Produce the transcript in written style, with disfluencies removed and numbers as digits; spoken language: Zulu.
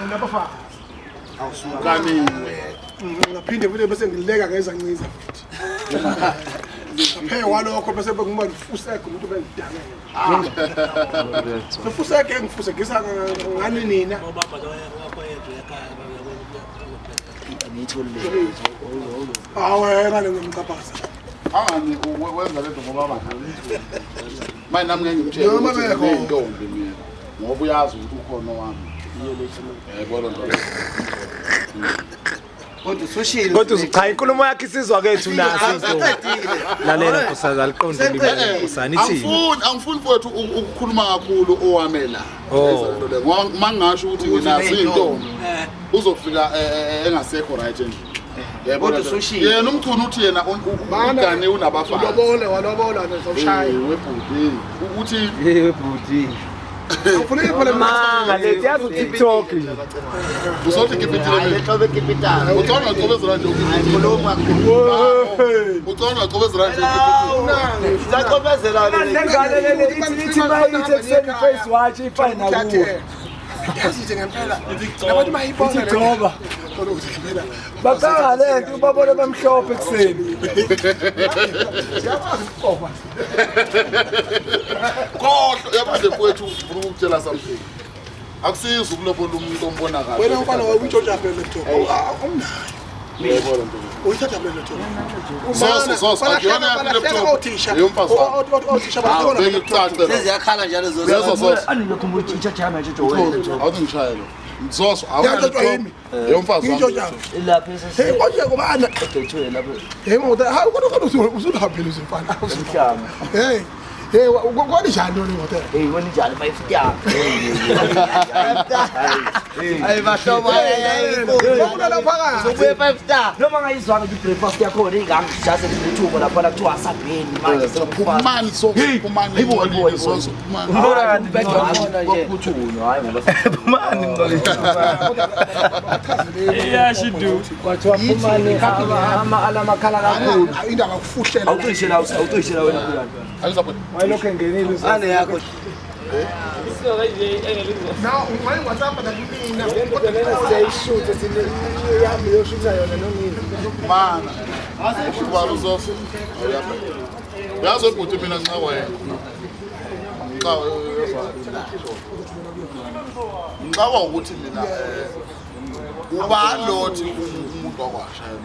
Nabafa. Awusukaniwe. Ngaphinde futhi bese ngileka ngezancinza futhi. Ngaphe walokho bese bekuma ngifuseke umuntu bengidanga. Ngifuseke ngifusegisa ngani nina. Ubaba lo wakho yedwa ekhaya Awe ngale ngimqaphaza. Angani wenza lento ngoba bani? Manje nami ngeke ngimtshele intombi mina. Ngoba uyazi ukuthi ukhona wami. Yebo lo. Kodwa cha inkulumo yakhe isizwa kethu naso. Lalela Nkosazi aliqonde Nkosana ithi. Angifuni mfowethu ukukhuluma kakhulu owamela. Mangasho ukuthi nginazo intombi. Uzofika engasekho right nje. Yebo yena umthuni uthi yena ugane unabafana. Walobola nezawushaya. Webhudi. Uthi webhudi. Ufuna iphole manga lethi yazi TikTok. Usothi ngipitile Leto bekipitana. uthona qobezela nje Ngikholoma uthona qobezela nje Ngizaqobezela Ngale ithi bayithi ekuseni face watch ifina kuwe. yazi nje ngempela nabantu bayibona Ngoba bakangale nto babone bamhlophe ekuseni. Khohlo yabaze mfowethu ufuna ukutshela something akusiza ukulobola umuntu ombona kahle wena ufana wawuntshontsha phela laptop awunayo yebo lo nto uyithatha phela laptop Zoso akuyona laptop othisha yomfazi othisha bakubona bengikucace seziyakhala njalo Yeso zoso anilokho mutshitsha jama nje jowethu awuthi ngishayelo Zoso awuna yomfazi ngitshontsha lapha hey konje kubana esesethwe lapha hey ngoba hayi kodwa usulahambile uzimfana emhlanga hey hey kwani njani wena hotel hey wena njalo bayifika hey bahlobo ukuna lapha ka sobuye 5 star noma ngayizwanga i-breakfast yakho ingangishase ngithuko lapha la kuthiwa sabheni manje Phumani so phumani Hayibo. Zoso phumani Mbona kanti bedwa bakuthuno hayi ngoba Mani iyashidu kwathiwa phumani alamakhala kakhulu. indaba kufuhlela awutoyishela wena kulana ayizapho Wayelokho engenile ane yakho now when WhatsApp na mina kodwa lena siyayishoot yami yoshutha yona nonini. mana ubaba Zoso yazo ukuthi mina nxa wena ngicaba ukuthi mina ubalothi umuntu wakwashaya